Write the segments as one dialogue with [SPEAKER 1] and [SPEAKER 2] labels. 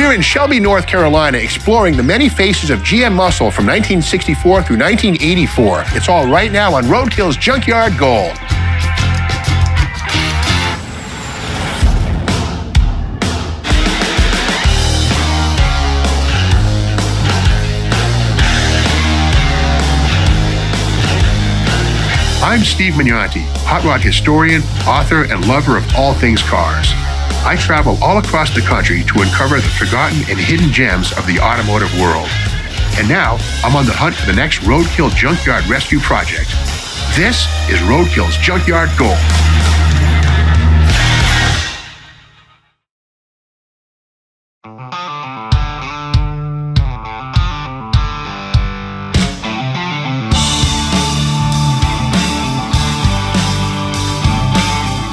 [SPEAKER 1] We're in Shelby, North Carolina, exploring the many faces of GM muscle from 1964 through 1984. It's all right now on Roadkill's Junkyard Gold. I'm Steve Mignonti, hot rod historian, author, and lover of all things cars. I travel all across the country to uncover the forgotten and hidden gems of the automotive world. And now, I'm on the hunt for the next Roadkill Junkyard Rescue Project. This is Roadkill's Junkyard Gold.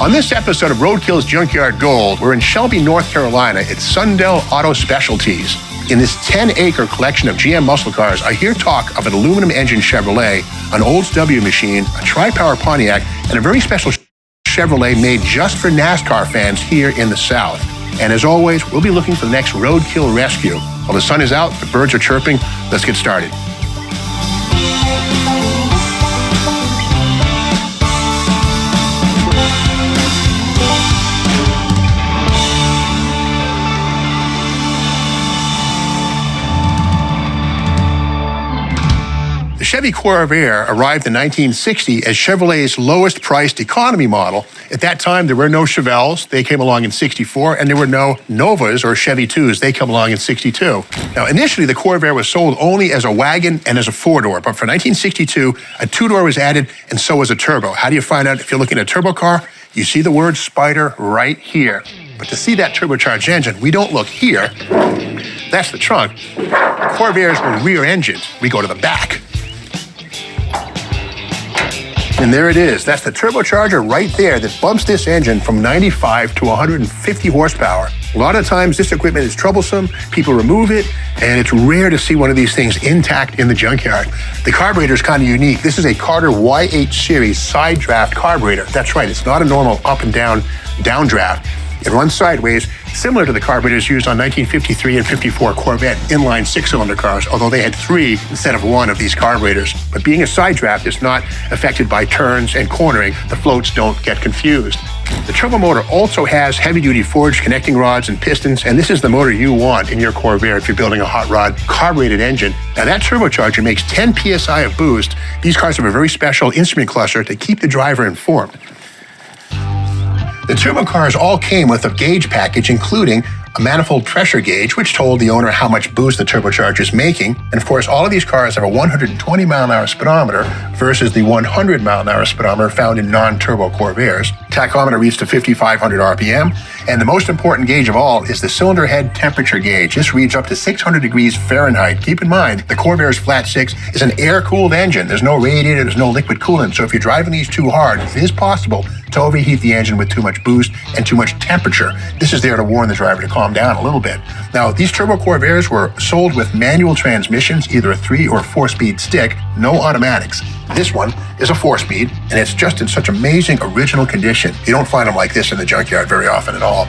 [SPEAKER 1] On this episode of Roadkill's Junkyard Gold, we're in Shelby, North Carolina at Sundell Auto Specialties. In this 10-acre collection of GM muscle cars, I hear talk of an aluminum engine Chevrolet, an Oldsmobile machine, a tri-power Pontiac, and a very special Chevrolet made just for NASCAR fans here in the South. And as always, we'll be looking for the next Roadkill rescue. While the sun is out, the birds are chirping, let's get started. The Chevy Corvair arrived in 1960 as Chevrolet's lowest priced economy model. At that time, there were no Chevelles. They came along in 64, and there were no Novas or Chevy 2s. They came along in 62. Now, initially, the Corvair was sold only as a wagon and as a four-door, but for 1962, a two-door was added, and so was a turbo. How do you find out if you're looking at a turbo car? You see the word Spider right here. But to see that turbocharged engine, we don't look here. That's the trunk. Corvairs were rear engines. We go to the back. And there it is. That's the turbocharger right there that bumps this engine from 95 to 150 horsepower. A lot of times this equipment is troublesome, people remove it, and it's rare to see one of these things intact in the junkyard. The carburetor is kind of unique. This is a Carter YH series side draft carburetor. That's right, it's not a normal up and down draft. It runs sideways, similar to the carburetors used on 1953 and 54 Corvette inline six-cylinder cars, although they had three instead of one of these carburetors. But being a side draft is not affected by turns and cornering. The floats don't get confused. The turbo motor also has heavy-duty forged connecting rods and pistons, and this is the motor you want in your Corvair if you're building a hot rod carbureted engine. Now that turbocharger makes 10 psi of boost. These cars have a very special instrument cluster to keep the driver informed. The turbo cars all came with a gauge package, including a manifold pressure gauge, which told the owner how much boost the turbocharger is making. And of course, all of these cars have a 120 mile an hour speedometer versus the 100 mile an hour speedometer found in non-turbo Corvairs. Tachometer reads to 5,500 RPM. And the most important gauge of all is the cylinder head temperature gauge. This reads up to 600 degrees Fahrenheit. Keep in mind, the Corvair's Flat 6 is an air-cooled engine. There's no radiator, there's no liquid coolant. So if you're driving these too hard, it is possible to overheat the engine with too much boost and too much temperature. This is there to warn the driver to calm down a little bit. Now, these turbo Corvairs were sold with manual transmissions, either a 3 or 4-speed stick, no automatics. This one is a 4-speed, and it's just in such amazing original condition. You don't find them like this in the junkyard very often at all.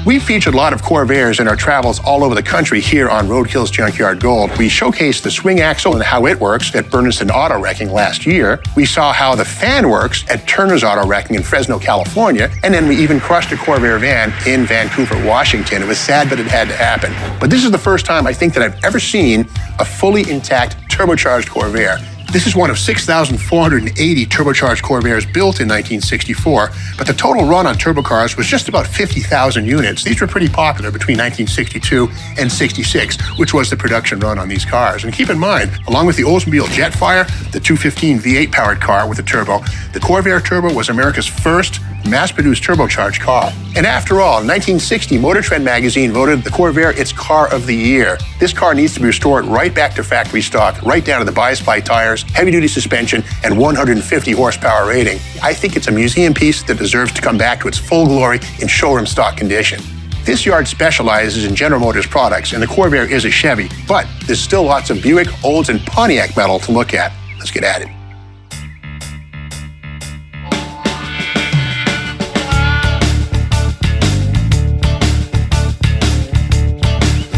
[SPEAKER 1] We've featured a lot of Corvairs in our travels all over the country here on Roadkill's Junkyard Gold. We showcased the swing axle and how it works at Bernardston Auto Wrecking last year. We saw how the fan works at Turner's Auto Wrecking in Fresno, California. And then we even crushed a Corvair van in Vancouver, Washington. It was sad, but it had to happen. But this is the first time I think that I've ever seen a fully intact turbocharged Corvair. This is one of 6,480 turbocharged Corvairs built in 1964, but the total run on turbo cars was just about 50,000 units. These were pretty popular between 1962 and 66, which was the production run on these cars. And keep in mind, along with the Oldsmobile Jetfire, the 215 V8 powered car with a turbo, the Corvair Turbo was America's first mass-produced turbocharged car. And after all, in 1960, Motortrend magazine voted the Corvair its car of the year. This car needs to be restored right back to factory stock, right down to the bi-sply tires, heavy-duty suspension, and 150 horsepower rating. I think it's a museum piece that deserves to come back to its full glory in showroom stock condition. This yard specializes in General Motors products, and the Corvair is a Chevy, but there's still lots of Buick, Olds, and Pontiac metal to look at. Let's get at it.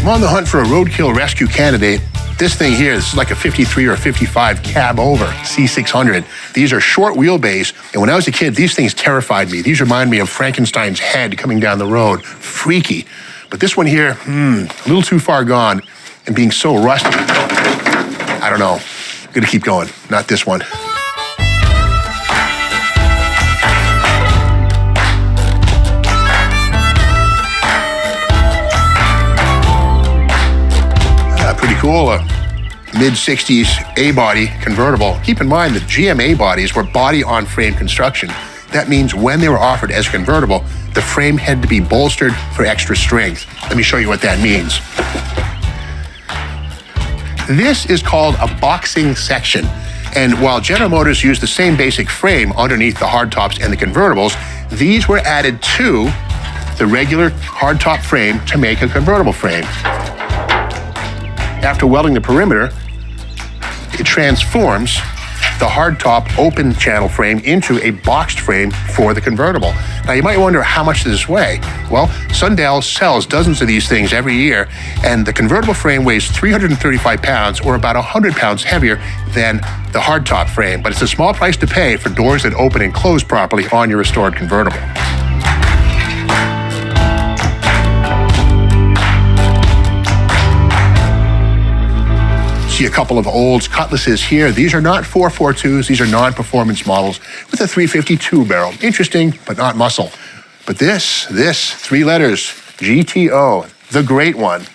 [SPEAKER 1] I'm on the hunt for a roadkill rescue candidate. This thing here, this is like a 53 or 55 cab over C600. These are short wheelbase, and when I was a kid, these things terrified me. These remind me of Frankenstein's head coming down the road. Freaky. But this one here, a little too far gone, and being so rusty. I don't know. I'm gonna keep going. Not this one. Pretty cool. Mid-60s A-body convertible. Keep in mind that GM A-bodies were body-on-frame construction. That means when they were offered as a convertible, the frame had to be bolstered for extra strength. Let me show you what that means. This is called a boxing section. And while General Motors used the same basic frame underneath the hardtops and the convertibles, these were added to the regular hardtop frame to make a convertible frame. After welding the perimeter, it transforms the hardtop open channel frame into a boxed frame for the convertible. Now you might wonder, how much does this weigh? Well, Sundial sells dozens of these things every year, and the convertible frame weighs 335 pounds, or about 100 pounds heavier than the hardtop frame, but it's a small price to pay for doors that open and close properly on your restored convertible. See a couple of Olds Cutlasses here. These are not 442s. These are non-performance models with a 352 barrel. Interesting, but not muscle. But this, 3 letters, GTO, the great one.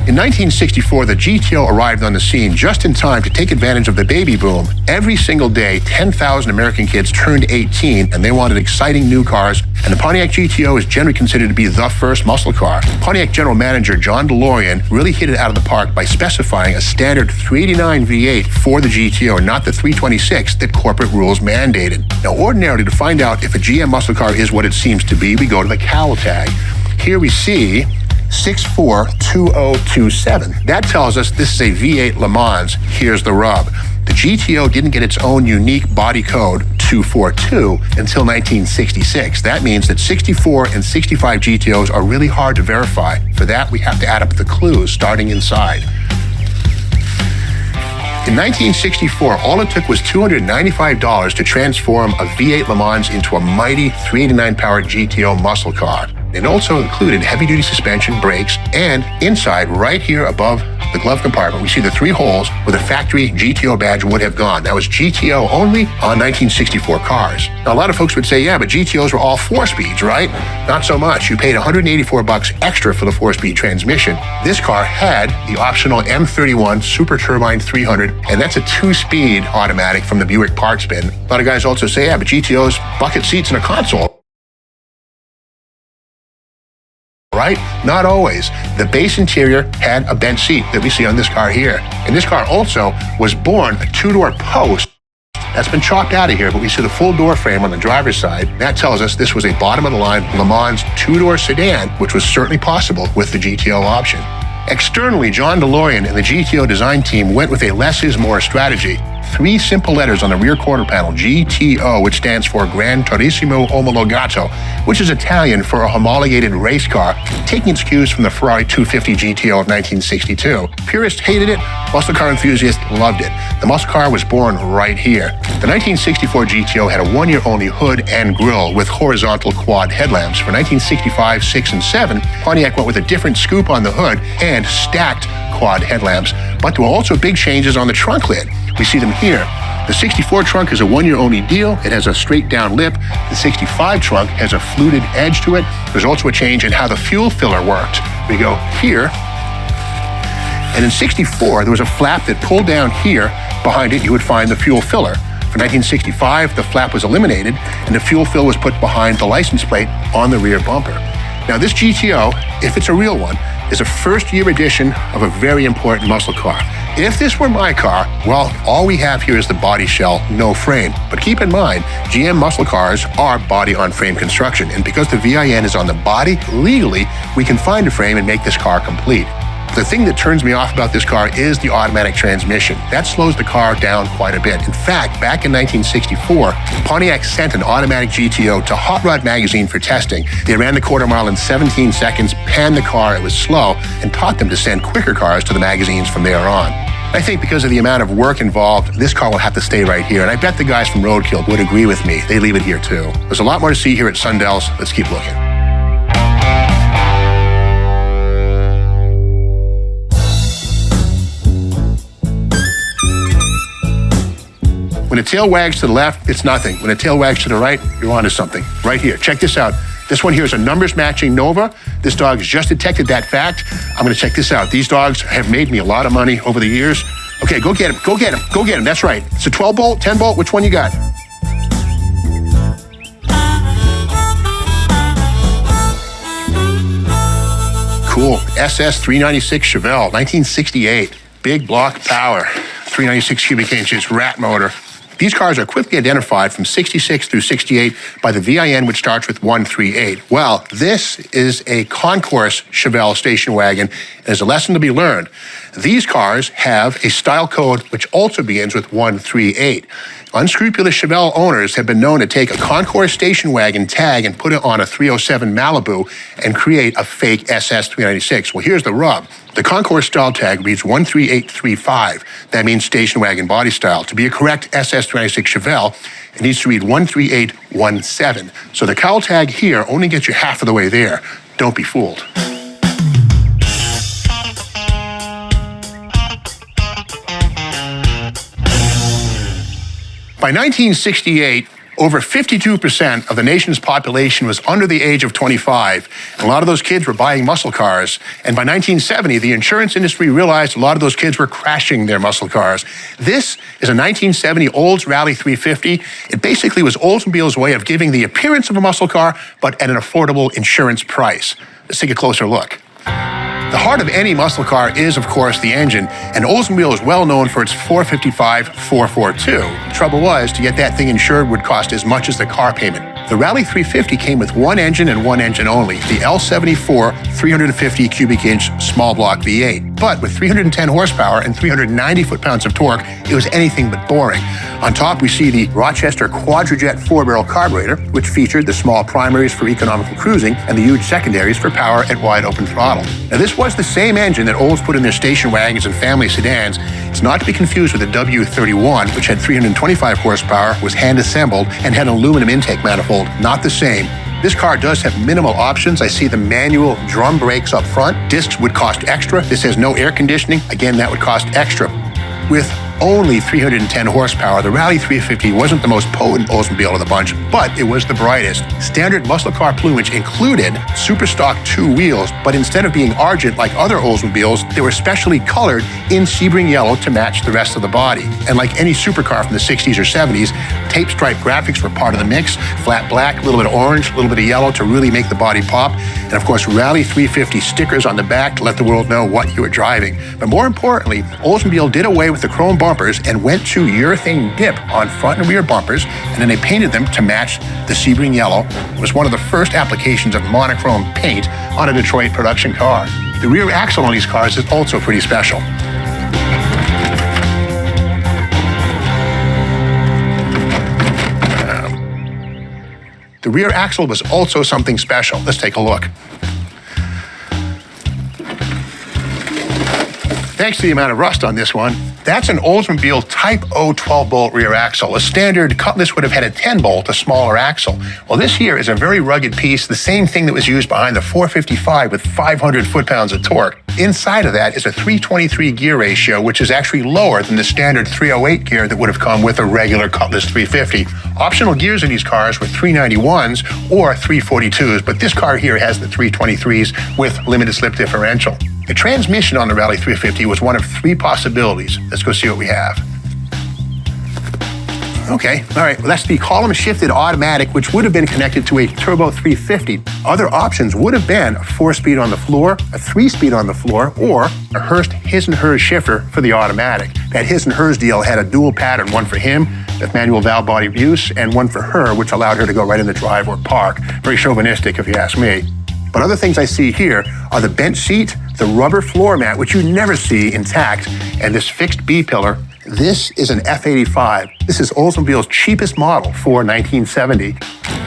[SPEAKER 1] In 1964, the GTO arrived on the scene just in time to take advantage of the baby boom. Every single day, 10,000 American kids turned 18, and they wanted exciting new cars, and the Pontiac GTO is generally considered to be the first muscle car. Pontiac general manager John DeLorean really hit it out of the park by specifying a standard 389 V8 for the GTO, not the 326 that corporate rules mandated. Now, ordinarily, to find out if a GM muscle car is what it seems to be, we go to the cowl tag. Here we see 642027. That tells us this is a V8 Le Mans. Here's the rub. The GTO didn't get its own unique body code, 242, until 1966. That means that 64 and 65 GTOs are really hard to verify. For that, we have to add up the clues starting inside. In 1964, all it took was $295 to transform a V8 Le Mans into a mighty 389-powered GTO muscle car. It also included heavy-duty suspension, brakes, and inside, right here above the glove compartment, we see the 3 holes where the factory GTO badge would have gone. That was GTO only on 1964 cars. Now, a lot of folks would say, yeah, but GTOs were all 4-speeds, right? Not so much. You paid $184 extra for the 4-speed transmission. This car had the optional M31 Super Turbine 300, and that's a 2-speed automatic from the Buick Parts bin. A lot of guys also say, yeah, but GTOs, bucket seats and a console. Right? Not always. The base interior had a bench seat that we see on this car here. And this car also was born a 2-door post. That's been chopped out of here, but we see the full door frame on the driver's side. That tells us this was a bottom-of-the-line Le Mans 2-door sedan, which was certainly possible with the GTO option. Externally, John DeLorean and the GTO design team went with a less is more strategy. 3 simple letters on the rear quarter panel, GTO, which stands for Gran Torissimo Omologato, which is Italian for a homologated race car, taking its cues from the Ferrari 250 GTO of 1962. Purists hated it, muscle car enthusiasts loved it. The muscle car was born right here. The 1964 GTO had a 1-year-only hood and grille with horizontal quad headlamps. For 1965, 6, and 7, Pontiac went with a different scoop on the hood and stacked quad headlamps, but there were also big changes on the trunk lid. We see them here. The 64 trunk is a 1-year-only deal. It has a straight down lip. The 65 trunk has a fluted edge to it. There's also a change in how the fuel filler worked. We go here, and in 64, there was a flap that pulled down here. Behind it, you would find the fuel filler. For 1965, the flap was eliminated, and the fuel fill was put behind the license plate on the rear bumper. Now, this GTO, if it's a real one, is a first-year edition of a very important muscle car. If this were my car, well, all we have here is the body shell, no frame. But keep in mind, GM muscle cars are body-on-frame construction, and because the VIN is on the body, legally, we can find a frame and make this car complete. The thing that turns me off about this car is the automatic transmission. That slows the car down quite a bit. In fact, back in 1964, Pontiac sent an automatic GTO to Hot Rod magazine for testing. They ran the quarter mile in 17 seconds, panned the car, it was slow, and taught them to send quicker cars to the magazines from there on. I think because of the amount of work involved, this car will have to stay right here, and I bet the guys from Roadkill would agree with me. They leave it here too. There's a lot more to see here at Sundel's. Let's keep looking. When a tail wags to the left, it's nothing. When a tail wags to the right, you're onto something. Right here, check this out. This one here is a numbers matching Nova. This dog's just detected that fact. I'm gonna check this out. These dogs have made me a lot of money over the years. Okay, go get him, go get him, go get him. That's right. It's a 12 bolt, 10 bolt, which one you got? Cool, SS 396 Chevelle, 1968. Big block power, 396 cubic inches, rat motor. These cars are quickly identified from 66 through 68 by the VIN, which starts with 138. Well, this is a concourse Chevelle station wagon, and there's a lesson to be learned. These cars have a style code which also begins with 138. Unscrupulous Chevelle owners have been known to take a concourse station wagon tag and put it on a 307 Malibu and create a fake SS 396. Well, here's the rub. The concourse style tag reads 13835. That means station wagon body style. To be a correct SS 396 Chevelle, it needs to read 13817. So the cowl tag here only gets you half of the way there. Don't be fooled. By 1968, over 52% of the nation's population was under the age of 25, and a lot of those kids were buying muscle cars. And by 1970, the insurance industry realized a lot of those kids were crashing their muscle cars. This is a 1970 Olds Rally 350. It basically was Oldsmobile's way of giving the appearance of a muscle car, but at an affordable insurance price. Let's take a closer look. The heart of any muscle car is, of course, the engine, and Oldsmobile is well known for its 455 442. The trouble was, to get that thing insured would cost as much as the car payment. The Rally 350 came with one engine and one engine only, the L74 350 cubic inch small block V8. But with 310 horsepower and 390 foot-pounds of torque, it was anything but boring. On top, we see the Rochester Quadrajet 4-barrel carburetor, which featured the small primaries for economical cruising and the huge secondaries for power at wide open throttle. Now, this was the same engine that Olds put in their station wagons and family sedans. It's not to be confused with the W31, which had 325 horsepower, was hand-assembled, and had an aluminum intake manifold. Not the same. This car does have minimal options. I see the manual drum brakes up front. Discs would cost extra. This has no air conditioning. Again, that would cost extra. With only 310 horsepower, the Rally 350 wasn't the most potent Oldsmobile of the bunch, but it was the brightest. Standard muscle car plumage included super stock 2 wheels, but instead of being argent like other Oldsmobiles, they were specially colored in Sebring yellow to match the rest of the body. And like any supercar from the 60s or 70s, tape stripe graphics were part of the mix, flat black, a little bit of orange, a little bit of yellow to really make the body pop, and of course Rally 350 stickers on the back to let the world know what you were driving. But more importantly, Oldsmobile did away with the chrome bumpers and went to urethane dip on front and rear bumpers, and then they painted them to match the Sebring yellow. It was one of the first applications of monochrome paint on a Detroit production car. The rear axle on these cars is also pretty special. The rear axle was also something special. Let's take a look. Thanks to the amount of rust on this one, that's an Oldsmobile Type O 12-bolt rear axle. A standard Cutlass would have had a 10-bolt, a smaller axle. Well, this here is a very rugged piece, the same thing that was used behind the 455 with 500 foot-pounds of torque. Inside of that is a 323 gear ratio, which is actually lower than the standard 308 gear that would have come with a regular Cutlass 350. Optional gears in these cars were 391s or 342s, but this car here has the 323s with limited slip differential. The transmission on the Rally 350 was one of 3 possibilities. Let's go see what we have. Okay, all right, well, that's the column-shifted automatic, which would have been connected to a turbo 350. Other options would have been a 4-speed on the floor, a 3-speed on the floor, or a Hurst his and hers shifter for the automatic. That his and hers deal had a dual pattern, one for him with manual valve body use, and one for her, which allowed her to go right in the drive or park. Very chauvinistic, if you ask me. But other things I see here are the bench seat, the rubber floor mat, which you never see intact, and this fixed B-pillar. This is an F85. This is Oldsmobile's cheapest model for 1970.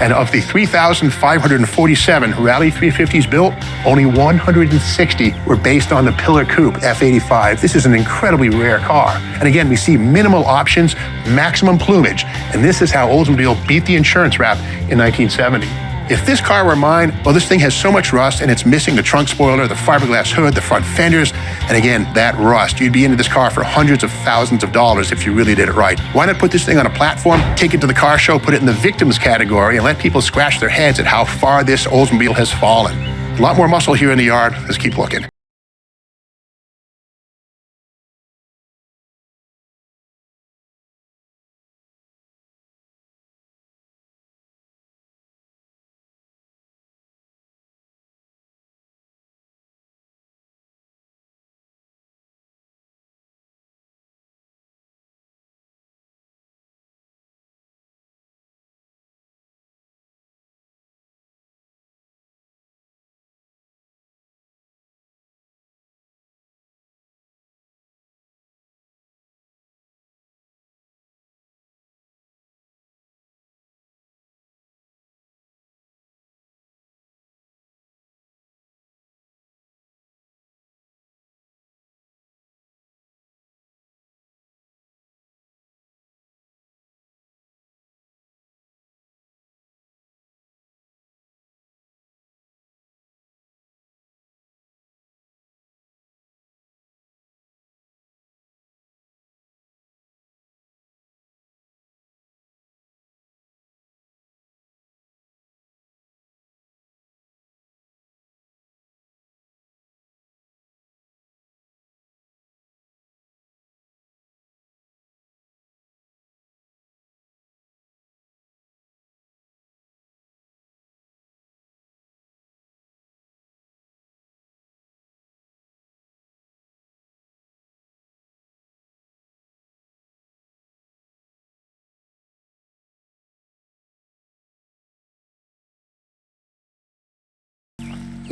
[SPEAKER 1] And of the 3,547 Rally 350s built, only 160 were based on the Pillar Coupe F85. This is an incredibly rare car. And again, we see minimal options, maximum plumage, and this is how Oldsmobile beat the insurance rap in 1970. If this car were mine, well, this thing has so much rust and it's missing the trunk spoiler, the fiberglass hood, the front fenders, and again, that rust. You'd be into this car for hundreds of thousands of dollars if you really did it right. Why not put this thing on a platform, take it to the car show, put it in the victims category, and let people scratch their heads at how far this Oldsmobile has fallen. A lot more muscle here in the yard. Let's keep looking.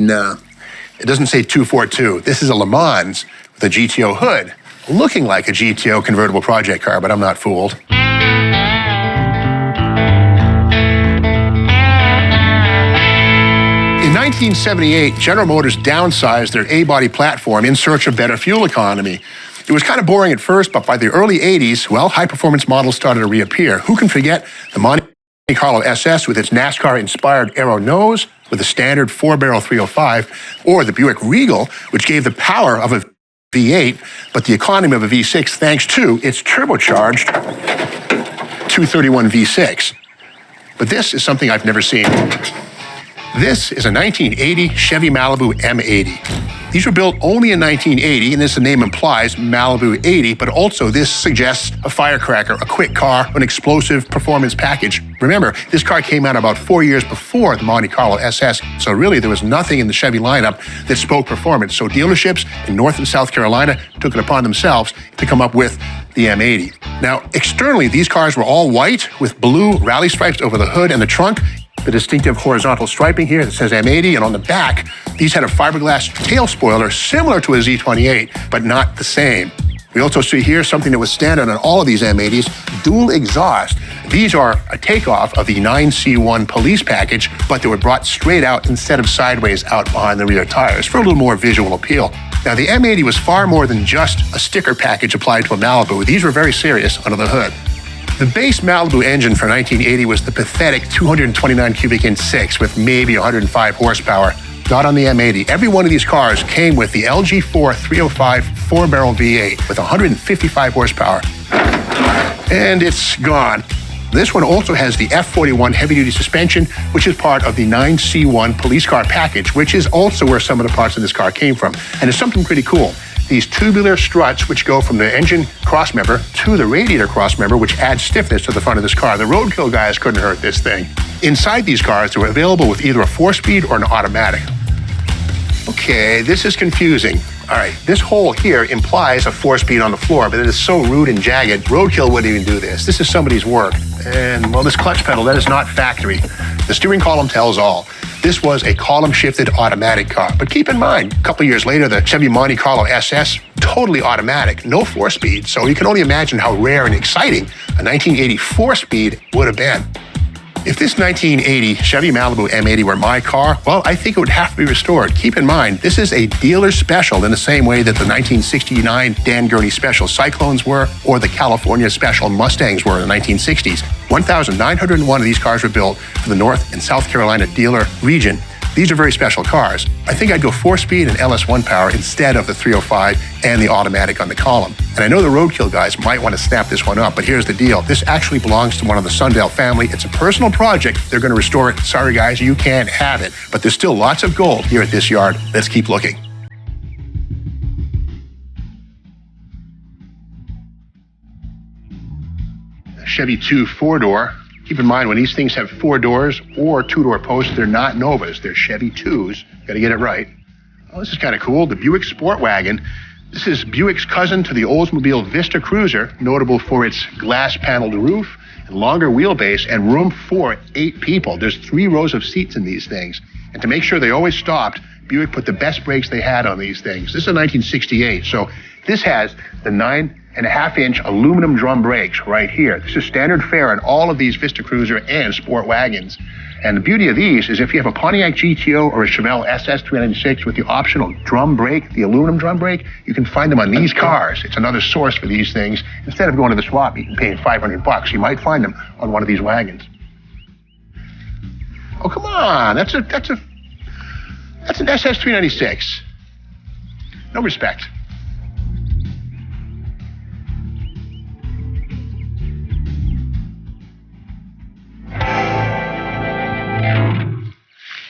[SPEAKER 1] No, it doesn't say 242. This is a Le Mans with a GTO hood, looking like a GTO convertible project car, but I'm not fooled. In 1978, General Motors downsized their A-body platform in search of better fuel economy. It was kind of boring at first, but by the early 80s, well, high-performance models started to reappear. Who can forget the Monte Carlo SS with its NASCAR-inspired aero nose with a standard 4-barrel 305, or the Buick Regal, which gave the power of a V8, but the economy of a V6 thanks to its turbocharged 231 V6. But this is something I've never seen. This is a 1980 Chevy Malibu M80. These were built only in 1980, and as the name implies, Malibu 80, but also this suggests a firecracker, a quick car, an explosive performance package. Remember, this car came out about 4 years before the Monte Carlo SS, so really there was nothing in the Chevy lineup that spoke performance. So dealerships in North and South Carolina took it upon themselves to come up with the M80. Now, externally, these cars were all white with blue rally stripes over the hood and the trunk. The distinctive horizontal striping here that says M80, and on the back, these had a fiberglass tail spoiler similar to a Z28, but not the same. We also see here something that was standard on all of these M80s, dual exhaust. These are a takeoff of the 9C1 police package, but they were brought straight out instead of sideways out behind the rear tires for a little more visual appeal. Now, the M80 was far more than just a sticker package applied to a Malibu. These were very serious under the hood. The base Malibu engine for 1980 was the pathetic 229 cubic inch 6 with maybe 105 horsepower. Not on the M80. Every one of these cars came with the LG4 305 4-barrel V8 with 155 horsepower. And it's gone. This one also has the F41 heavy-duty suspension, which is part of the 9C1 police car package, which is also where some of the parts of this car came from. And it's something pretty cool. These tubular struts, which go from the engine crossmember to the radiator crossmember, which adds stiffness to the front of this car. The Roadkill guys couldn't hurt this thing. Inside these cars, they were available with either a 4-speed or an automatic. Okay, this is confusing. All right, this hole here implies a 4-speed on the floor, but it is so rude and jagged, Roadkill wouldn't even do this. This is somebody's work. And well, this clutch pedal, that is not factory. The steering column tells all. This was a column-shifted automatic car. But keep in mind, a couple years later, the Chevy Monte Carlo SS, totally automatic, no 4-speed. So you can only imagine how rare and exciting a 1980 4-speed would have been. If this 1980 Chevy Malibu M80 were my car, well, I think it would have to be restored. Keep in mind, this is a dealer special in the same way that the 1969 Dan Gurney Special Cyclones were, or the California Special Mustangs were in the 1960s. 1,901 of these cars were built for the North and South Carolina dealer region. These are very special cars. I think I'd go 4-speed and LS1 power instead of the 305 and the automatic on the column. And I know the Roadkill guys might want to snap this one up, but here's the deal. This actually belongs to one of the Sundale family. It's a personal project. They're going to restore it. Sorry guys, you can't have it. But there's still lots of gold here at this yard. Let's keep looking. Chevy 2 4-door. Keep in mind, when these things have 4 doors or 2-door posts, they're not Novas. They're Chevy 2s. Got to get it right. Oh, this is kind of cool. The Buick Sport Wagon. This is Buick's cousin to the Oldsmobile Vista Cruiser, notable for its glass-paneled roof and longer wheelbase and room for 8 people. There's 3 rows of seats in these things. And to make sure they always stopped, Buick put the best brakes they had on these things. This is a 1968, so this has the 9.5-inch aluminum drum brakes right here. This is standard fare on all of these Vista Cruiser and Sport Wagons. And the beauty of these is if you have a Pontiac GTO or a Chevelle SS 306 with the optional drum brake, the aluminum drum brake, you can find them on these cars. It's another source for these things. Instead of going to the swap meet and paying $500, you might find them on one of these wagons. Oh, come on. That's an SS 396. No respect.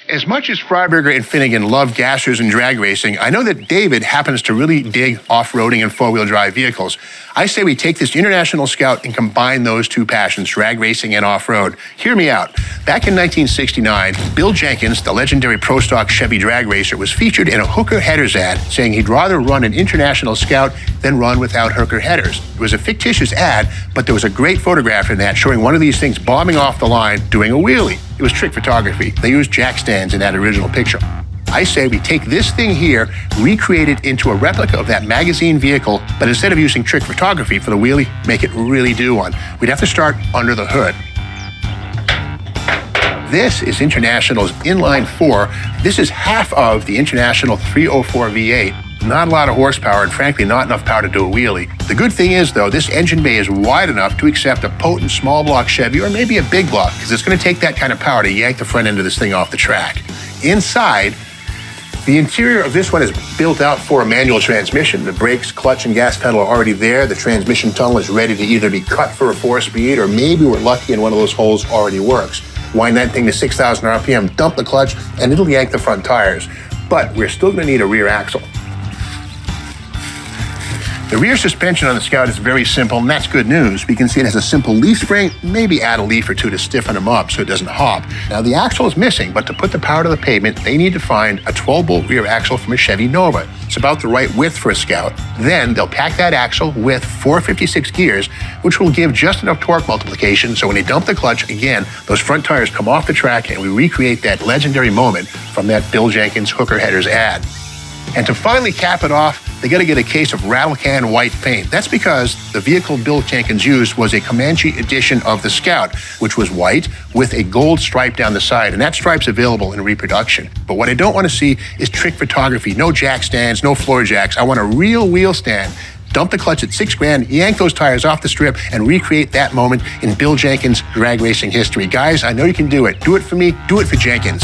[SPEAKER 1] As much as Freiberger and Finnegan love gassers and drag racing, I know that David happens to really dig off-roading and four-wheel drive vehicles. I say we take this International Scout and combine those two passions, drag racing and off-road. Hear me out. Back in 1969, Bill Jenkins, the legendary Pro Stock Chevy drag racer, was featured in a Hooker Headers ad saying he'd rather run an International Scout than run without Hooker Headers. It was a fictitious ad, but there was a great photograph in that showing one of these things bombing off the line doing a wheelie. It was trick photography. They used jack stands in that original picture. I say we take this thing here, recreate it into a replica of that magazine vehicle, but instead of using trick photography for the wheelie, make it really do one. We'd have to start under the hood. This is International's inline 4. This is half of the International 304 V8. Not a lot of horsepower and frankly not enough power to do a wheelie. The good thing is though, this engine bay is wide enough to accept a potent small block Chevy or maybe a big block because it's going to take that kind of power to yank the front end of this thing off the track. Inside, the interior of this one is built out for a manual transmission. The brakes, clutch, and gas pedal are already there. The transmission tunnel is ready to either be cut for a 4-speed or maybe we're lucky and one of those holes already works. Wind that thing to 6,000 RPM, dump the clutch, and it'll yank the front tires. But we're still going to need a rear axle. The rear suspension on the Scout is very simple, and that's good news. We can see it has a simple leaf spring, maybe add a leaf or two to stiffen them up so it doesn't hop. Now the axle is missing, but to put the power to the pavement, they need to find a 12-bolt rear axle from a Chevy Nova. It's about the right width for a Scout. Then they'll pack that axle with 456 gears, which will give just enough torque multiplication so when they dump the clutch, again, those front tires come off the track and we recreate that legendary moment from that Bill Jenkins Hooker Headers ad. And to finally cap it off, they got to get a case of rattle can white paint. That's because the vehicle Bill Jenkins used was a Comanche edition of the Scout, which was white with a gold stripe down the side, and that stripe's available in reproduction. But what I don't want to see is trick photography. No jack stands, no floor jacks. I want a real wheel stand. Dump the clutch at $6,000, yank those tires off the strip, and recreate that moment in Bill Jenkins' drag racing history. Guys, I know you can do it. Do it for me, do it for Jenkins.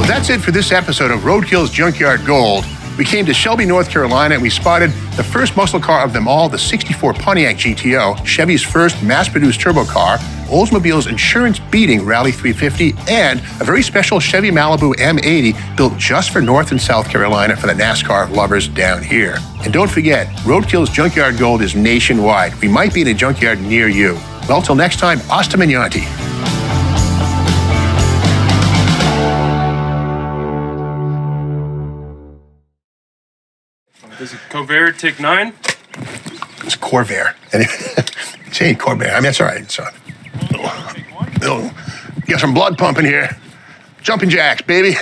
[SPEAKER 1] That's it for this episode of Roadkill's Junkyard Gold. We came to Shelby, North Carolina, and we spotted the first muscle car of them all, the '64 Pontiac GTO, Chevy's first mass-produced turbo car, Oldsmobile's insurance-beating Rally 350, and a very special Chevy Malibu M80 built just for North and South Carolina for the NASCAR lovers down here. And don't forget, Roadkill's Junkyard Gold is nationwide. We might be in a junkyard near you. Well, till next time, hasta mañana.
[SPEAKER 2] This is Corvair Take 9.
[SPEAKER 1] It's Corvair. Anyway, it ain't Corvair. I mean, that's all right. So, got some blood pumping here. Jumping jacks, baby.